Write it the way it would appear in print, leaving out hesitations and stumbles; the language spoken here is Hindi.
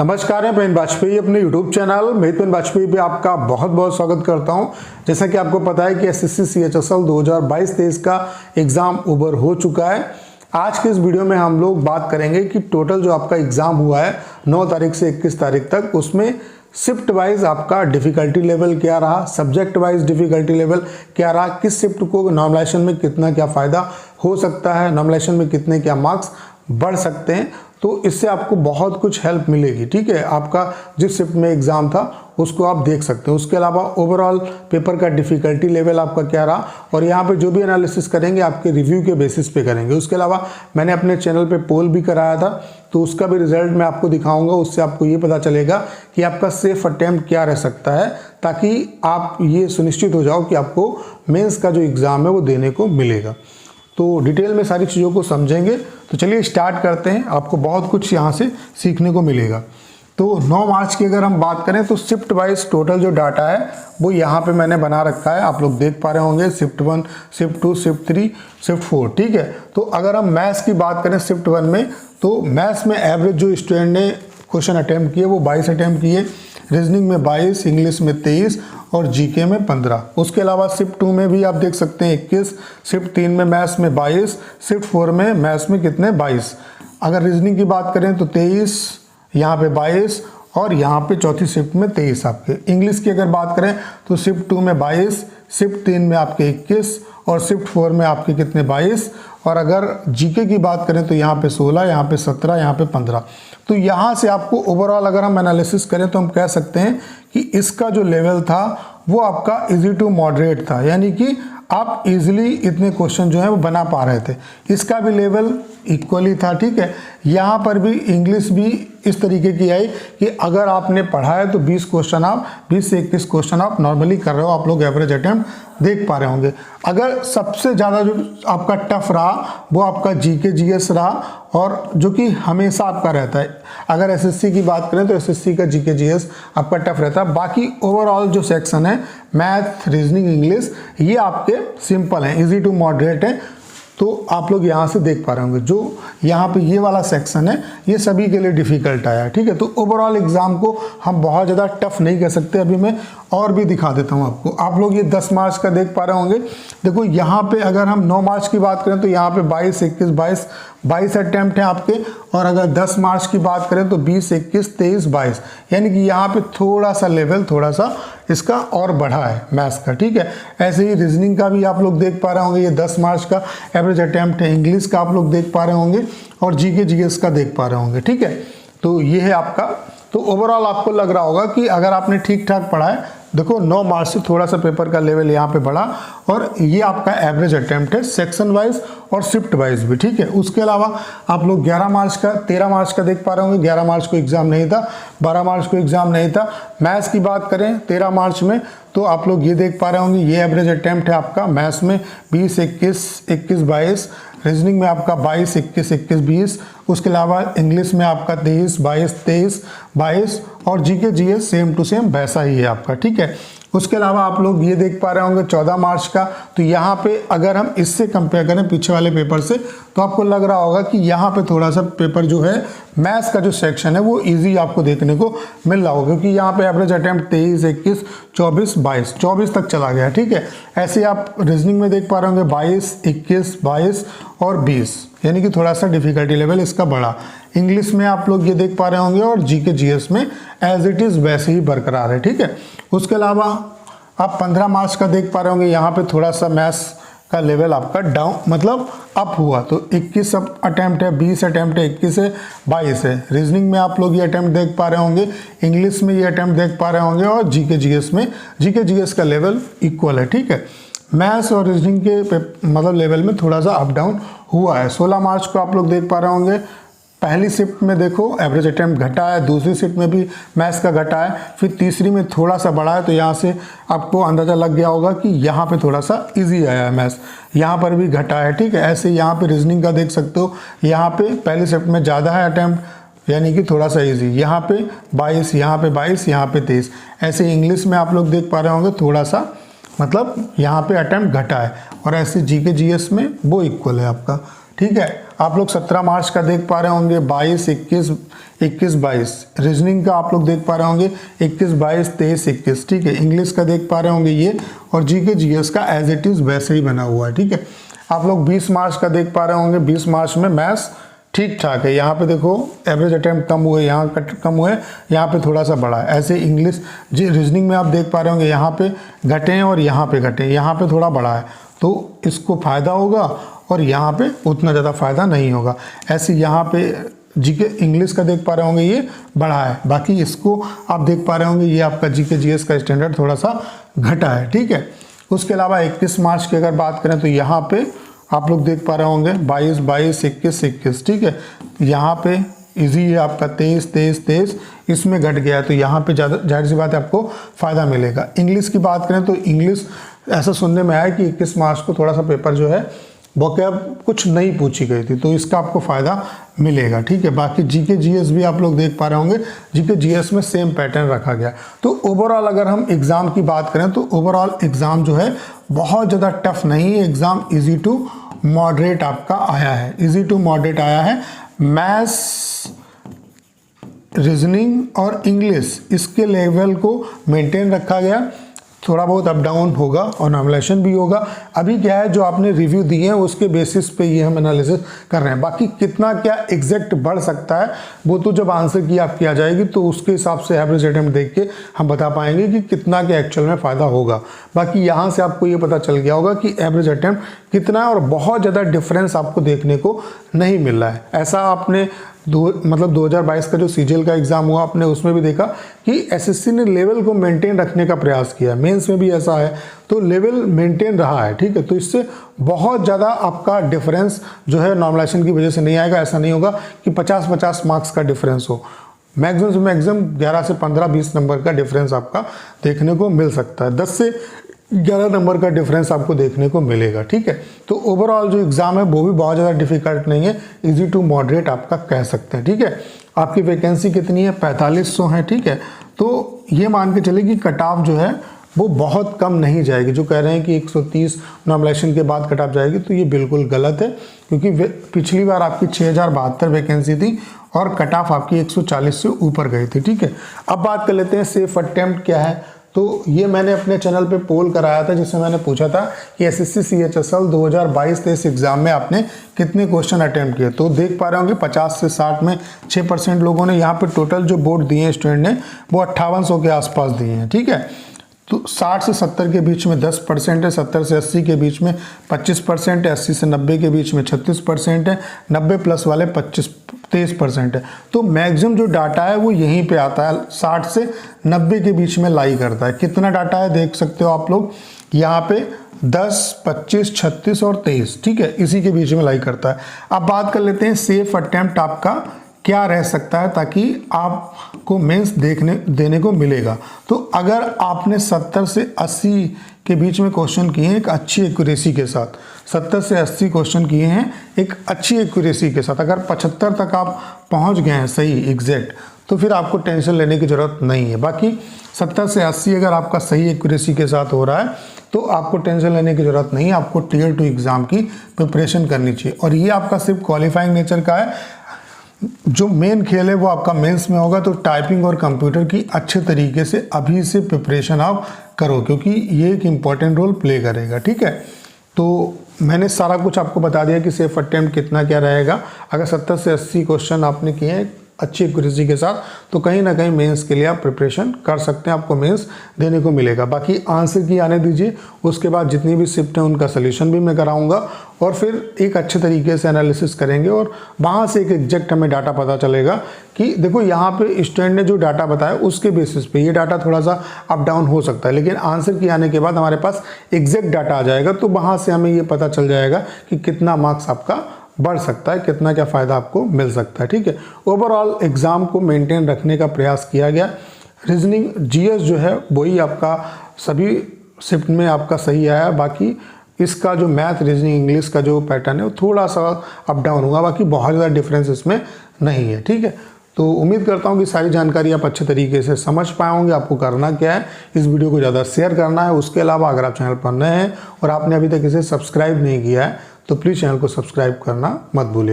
नमस्कार, मैं पेन वाजपेयी अपने यूट्यूब चैनल मेहित पेन वाजपेयी पे आपका बहुत बहुत स्वागत करता हूं। जैसा कि आपको पता है कि एसएससी CHSL 2022-23 का एग्ज़ाम ओवर हो चुका है। आज के इस वीडियो में हम लोग बात करेंगे कि टोटल जो आपका एग्ज़ाम हुआ है 9 तारीख से 21 तारीख तक, उसमें शिफ्ट वाइज आपका डिफ़िकल्टी लेवल क्या रहा, सब्जेक्ट वाइज डिफ़िकल्टी लेवल क्या रहा, किस शिफ्ट को नॉर्मलाइजेशन में कितना क्या फ़ायदा हो सकता है, नॉर्मलाइजेशन में कितने क्या मार्क्स बढ़ सकते हैं। तो इससे आपको बहुत कुछ हेल्प मिलेगी। ठीक है, आपका जिस शिफ्ट में एग्ज़ाम था उसको आप देख सकते हैं। उसके अलावा ओवरऑल पेपर का डिफ़िकल्टी लेवल आपका क्या रहा, और यहाँ पे जो भी एनालिसिस करेंगे आपके रिव्यू के बेसिस पे करेंगे। उसके अलावा मैंने अपने चैनल पे पोल भी कराया था, तो उसका भी रिजल्ट मैं आपको दिखाऊंगा। उससे आपको ये पता चलेगा कि आपका सेफ अटेम्प्ट क्या रह सकता है, ताकि आप ये सुनिश्चित हो जाओ कि आपको मेंस का जो एग्ज़ाम है वो देने को मिलेगा। तो डिटेल में सारी चीज़ों को समझेंगे। तो चलिए स्टार्ट करते हैं, आपको बहुत कुछ यहाँ से सीखने को मिलेगा। तो 9 मार्च की अगर हम बात करें तो शिफ्ट वाइज टोटल जो डाटा है वो यहाँ पे मैंने बना रखा है, आप लोग देख पा रहे होंगे। Shift 1, shift 2, shift 3, shift 4। ठीक है, तो अगर हम मैथ्स की बात करें शिफ्ट 1 में, तो मैथ्स में एवरेज जो स्टूडेंट ने क्वेश्चन अटैम्प्ट किए वो 22 अटैम्प्ट किए, रीजनिंग में 22, इंग्लिश में 23 और जीके में 15। उसके अलावा शिफ्ट 2 में भी आप देख सकते हैं 21, शिफ्ट 3 में मैथ्स में 22, शिफ्ट 4 में मैथ्स में कितने 22। अगर रीजनिंग की बात करें तो 23, यहाँ पे 22 और यहाँ पे चौथी शिफ्ट में 23 आपके। इंग्लिश की अगर बात करें तो शिफ्ट 2 में 22, शिफ्ट 3 में आपके 21 और शिफ्ट 4 में आपके कितने 22। और अगर जीके की बात करें तो यहाँ पे 16, यहाँ पे 17, यहाँ पे 15। तो यहाँ से आपको ओवरऑल अगर हम एनालिसिस करें तो हम कह सकते हैं कि इसका जो लेवल था वो आपका इजी टू मॉडरेट था, यानी कि आप इजीली इतने क्वेश्चन जो है वो बना पा रहे थे। इसका भी लेवल इक्वली था। ठीक है, यहाँ पर भी इंग्लिश भी इस तरीके की आई कि अगर आपने पढ़ा है तो 20 क्वेश्चन आप 20 से 21 क्वेश्चन आप नॉर्मली कर रहे हो, आप लोग एवरेज अटेम्प्ट देख पा रहे होंगे। अगर सबसे ज़्यादा जो आपका टफ रहा वो आपका जीके जीएस रहा, और जो कि हमेशा आपका रहता है। अगर एसएससी की बात करें तो एसएससी का जीके जीएस आपका टफ रहता है। बाकी ओवरऑल जो सेक्शन है मैथ, रीजनिंग, इंग्लिश, ये आपके सिंपल हैं, इजी टू मॉडरेट है। तो आप लोग यहाँ से देख पा रहे होंगे जो यहाँ पे ये वाला सेक्शन है ये सभी के लिए डिफ़िकल्ट आया है। ठीक है, तो ओवरऑल एग्ज़ाम को हम बहुत ज़्यादा टफ नहीं कह सकते। अभी मैं और भी दिखा देता हूँ आपको। आप लोग ये 10 मार्च का देख पा रहे होंगे। देखो यहाँ पे अगर हम 9 मार्च की बात करें तो यहाँ पे 22, 21, 22 अटैम्प्ट हैं आपके। और अगर 10 मार्च की बात करें तो 20, 21, 23, 22, यानी कि यहाँ पे थोड़ा सा लेवल थोड़ा सा इसका और बढ़ा है मैथ्स का। ठीक है, ऐसे ही रीजनिंग का भी आप लोग देख पा रहे होंगे, ये 10 मार्च का एवरेज अटैम्प्ट है। इंग्लिश का आप लोग देख पा रहे होंगे और जीके जीएस का देख पा रहे होंगे। ठीक है, तो ये है आपका। तो ओवरऑल आपको लग रहा होगा कि अगर आपने ठीक ठाक पढ़ा है। देखो 9 मार्च से थोड़ा सा पेपर का लेवल यहाँ पे बढ़ा, और ये आपका एवरेज अटेम्प्ट है सेक्शन वाइज और शिफ्ट वाइज भी। ठीक है, उसके अलावा आप लोग 11 मार्च का 13 मार्च का देख पा रहे होंगे। 11 मार्च को एग्ज़ाम नहीं था, 12 मार्च को एग्ज़ाम नहीं था। मैथ्स की बात करें 13 मार्च में तो आप लोग ये देख पा रहे होंगे, ये एवरेज अटेम्प्ट है आपका। मैथ्स में 20, 21, 21, 22, रीजनिंग में आपका 22, 21, 21, 20। उसके अलावा इंग्लिश में आपका 23, 22, 23, 22 और GK GS same to same वैसा ही है आपका। ठीक है, उसके अलावा आप लोग ये देख पा रहे होंगे 14 मार्च का। तो यहाँ पे अगर हम इससे कंपेयर करें पीछे वाले पेपर से तो आपको लग रहा होगा कि यहाँ पे थोड़ा सा पेपर जो है मैथ्स का जो सेक्शन है वो इजी आपको देखने को मिल रहा होगा, क्योंकि यहाँ पे एवरेज अटेम्प्ट 23, 21, 24, 22, 24 तक चला गया। ठीक है, ऐसे आप रीजनिंग में देख पा रहे होंगे 22, 21, 22 और 20, यानी कि थोड़ा सा डिफिकल्टी लेवल इसका बढ़ा। इंग्लिश में आप लोग ये देख पा रहे होंगे और जीके जीएस में एज इट इज़ वैसे ही बरकरार है। ठीक है, उसके अलावा आप 15 मार्च का देख पा रहे होंगे, यहाँ पे थोड़ा सा मैथ्स का लेवल आपका डाउन मतलब अप हुआ। तो 21 अटैम्प्ट है, 20 अटैम्प्ट है, 21 है, 22 है। रीजनिंग में आप लोग ये अटैम्प्ट देख पा रहे होंगे, इंग्लिश में ये अटैम्प्ट देख पा रहे होंगे, और जीके जीएस में जीके जीएस का लेवल इक्वल है। ठीक है, मैथ्स और रीजनिंग के मतलब लेवल में थोड़ा सा अप डाउन हुआ है। 16 मार्च को आप लोग देख पा रहे होंगे, पहली शिफ्ट में देखो एवरेज अटेम्प्ट घटा है, दूसरी शिफ्ट में भी मैथ्स का घटा है, फिर तीसरी में थोड़ा सा बढ़ा है। तो यहाँ से आपको अंदाज़ा लग गया होगा कि यहाँ पे थोड़ा सा इजी आया है मैथ्स, यहाँ पर भी घटा है। ठीक है, ऐसे यहाँ पे रीजनिंग का देख सकते हो, यहाँ पे पहली शिफ्ट में ज़्यादा है अटैम्प्ट, यानी कि थोड़ा सा इजी। यहाँ पे 22, यहाँ पे 22, यहाँ पे 23। ऐसे इंग्लिश में आप लोग देख पा रहे होंगे थोड़ा सा मतलब यहाँ पे अटैम्प्ट घटा है, और ऐसे जीके जीएस में वो इक्वल है आपका। ठीक है, आप लोग 17 मार्च का देख पा रहे होंगे, 22, 21, 22। रीजनिंग का आप लोग देख पा रहे होंगे 21, 22, 23, 21, ठीक है। इंग्लिश का देख पा रहे होंगे ये, और जीके जीएस का एज इट इज़ वैसे ही बना हुआ है, ठीक है। आप लोग 20 मार्च का देख पा रहे होंगे, 20 मार्च में मैथ्स ठीक ठाक है। यहाँ पे देखो एवरेज अटेम्प्ट कम हुए, यहाँ कम हुए, यहाँ पे थोड़ा सा बढ़ा है। ऐसे इंग्लिश जी रीजनिंग में आप देख पा रहे होंगे यहाँ पे घटे हैं और यहाँ पे घटे, यहाँ पे थोड़ा बढ़ा है, तो इसको फ़ायदा होगा और यहाँ पे उतना ज़्यादा फ़ायदा नहीं होगा। ऐसे यहाँ पे जीके इंग्लिश का देख पा रहे होंगे ये बढ़ा है, बाकी इसको आप देख पा रहे होंगे ये आपका जीके जीएस का स्टैंडर्ड थोड़ा सा घटा है, ठीक है। उसके अलावा 21 मार्च की अगर बात करें तो यहाँ पे आप लोग देख पा रहे होंगे 22, 22, 21, 21, ठीक है। यहाँ पे इजी है आपका 23, 23, 23, इसमें घट गया है, तो यहाँ पे ज़्यादा जाहिर सी बात है आपको फ़ायदा मिलेगा। इंग्लिश की बात करें तो इंग्लिश ऐसा सुनने में आया कि 21 मार्च को थोड़ा सा पेपर जो है वोकैब कुछ नहीं पूछी गई थी, तो इसका आपको फ़ायदा मिलेगा, ठीक है। बाकी जीके जीएस भी आप लोग देख पा रहे होंगे, जीके जीएस में सेम पैटर्न रखा गया। तो ओवरऑल अगर हम एग्ज़ाम की बात करें तो ओवरऑल एग्ज़ाम जो है बहुत ज़्यादा टफ नहीं है, एग्ज़ाम इजी टू मॉडरेट आपका आया है, इजी टू मॉडरेट आया है। मैथ्स, रीजनिंग और इंग्लिश इसके लेवल को मेंटेन रखा गया, थोड़ा बहुत अप डाउन होगा और नॉर्मलाइजेशन भी होगा। अभी क्या है जो आपने रिव्यू दिए हैं उसके बेसिस पे ये हम एनालिसिस कर रहे हैं, बाकी कितना क्या एग्जैक्ट बढ़ सकता है वो तो जब आंसर की आपकी आ जाएगी तो उसके हिसाब से एवरेज अटेम्प्ट देख के हम बता पाएंगे कि कितना क्या एक्चुअल में फ़ायदा होगा। बाकी यहाँ से आपको ये पता चल गया होगा कि एवरेज अटेम्प्ट कितना है और बहुत ज़्यादा डिफरेंस आपको देखने को नहीं मिल रहा है। ऐसा आपने 2022 का जो सीजीएल का एग्ज़ाम हुआ आपने उसमें भी देखा कि एसएससी ने लेवल को मेंटेन रखने का प्रयास किया, मेंस में भी ऐसा है, तो लेवल मेंटेन रहा है, ठीक है। तो इससे बहुत ज़्यादा आपका डिफरेंस जो है नॉर्मलाइजेशन की वजह से नहीं आएगा। ऐसा नहीं होगा कि 50-50 मार्क्स का डिफरेंस हो, मैक्सिमम से मैक्सिमम 11 से 15-20 नंबर का डिफरेंस आपका देखने को मिल सकता है, 10 से 11 नंबर का डिफरेंस आपको देखने को मिलेगा, ठीक है। तो ओवरऑल जो एग्ज़ाम है वो भी बहुत ज़्यादा डिफिकल्ट नहीं है, इजी टू मॉडरेट आपका कह सकते हैं, ठीक है। आपकी वैकेंसी कितनी है? 4500 है, ठीक है। तो ये मान के चले कि कट ऑफ जो है वो बहुत कम नहीं जाएगी। जो कह रहे हैं कि 130 नॉमिनेशन के बाद कट ऑफ जाएगी, तो ये बिल्कुल गलत है, क्योंकि पिछली बार आपकी 6072 वैकेंसी थी और कट ऑफ आपकी 140 से ऊपर गई थी, ठीक है। अब बात कर लेते हैं सेफ अटेम्प्ट क्या है। तो ये मैंने अपने चैनल पे पोल कराया था जिसमें मैंने पूछा था कि एसएससी सीएचएसएल 2022-23 एग्जाम में आपने कितने क्वेश्चन अटेम्प्ट किए। तो देख पा रहे होंगे 50 से 60 में 6% लोगों ने, यहाँ पे टोटल जो बोर्ड दिए हैं स्टूडेंट ने वो 5800 के आसपास दिए हैं, ठीक है। तो 60 से 70 के बीच में 10% है, 70 से 80 के बीच में 25% है, 80 से 90 के बीच में 36% है, 90 प्लस वाले 23% है। तो मैक्सिमम जो डाटा है वो यहीं पे आता है, 60 से 90 के बीच में लाई करता है। कितना डाटा है देख सकते हो आप लोग, यहाँ पे 10, 25, 36 और 23, ठीक है, इसी के बीच में लाई करता है। अब बात कर लेते हैं सेफ अटेम्प्ट आपका क्या रह सकता है ताकि आपको मेंस देने को मिलेगा। तो अगर आपने 70 से 80 के बीच में क्वेश्चन किए हैं एक अच्छी एक्यूरेसी के साथ, 70 से 80 क्वेश्चन किए हैं एक अच्छी एक्यूरेसी के साथ, अगर 75 तक आप पहुंच गए हैं सही एग्जैक्ट, तो फिर आपको टेंशन लेने की ज़रूरत नहीं है। बाकी 70 से 80 अगर आपका सही एक्यूरेसी के साथ हो रहा है तो आपको टेंशन लेने की ज़रूरत नहीं है, आपको टियर 2 एग्ज़ाम की प्रिपरेशन करनी चाहिए। और ये आपका सिर्फ क्वालिफाइंग नेचर का है, जो मेन खेल है वो आपका मेंस में होगा। तो टाइपिंग और कंप्यूटर की अच्छे तरीके से अभी से प्रिपरेशन आप करो, क्योंकि ये एक इम्पॉर्टेंट रोल प्ले करेगा, ठीक है। तो मैंने सारा कुछ आपको बता दिया कि सेफ अटेम्प्ट कितना क्या रहेगा। अगर 70 से 80 क्वेश्चन आपने किए हैं अच्छी एक्यूरेसी के साथ, तो कहीं ना कहीं मेंस के लिए आप प्रिपरेशन कर सकते हैं, आपको मेंस देने को मिलेगा। बाकी आंसर की आने दीजिए, उसके बाद जितनी भी शिफ्ट हैं उनका सलूशन भी मैं कराऊंगा और फिर एक अच्छे तरीके से एनालिसिस करेंगे और वहाँ से एक एग्जैक्ट हमें डाटा पता चलेगा कि देखो यहाँ पे स्टूडेंट ने जो डाटा बताया उसके बेसिस पे ये डाटा थोड़ा सा अप डाउन हो सकता है, लेकिन आंसर की आने के बाद हमारे पास एग्जैक्ट डाटा आ जाएगा, तो वहाँ से हमें ये पता चल जाएगा कि कितना मार्क्स आपका बढ़ सकता है, कितना क्या फ़ायदा आपको मिल सकता है, ठीक है। ओवरऑल एग्ज़ाम को मेंटेन रखने का प्रयास किया गया। रीजनिंग जीएस जो है वही आपका सभी शिफ्ट में आपका सही आया, बाकी इसका जो मैथ रीजनिंग इंग्लिश का जो पैटर्न है वो थोड़ा सा अप डाउन होगा, बाकी बहुत ज़्यादा डिफरेंस इसमें नहीं है, ठीक है। तो उम्मीद करता हूँ कि सारी जानकारी आप अच्छे तरीके से समझ पाए होंगे। आपको करना क्या है, इस वीडियो को ज़्यादा शेयर करना है। उसके अलावा अगर आप चैनल पर नए हैं और आपने अभी तक इसे सब्सक्राइब नहीं किया है तो प्लीज़ चैनल को सब्सक्राइब करना मत भूलिएगा।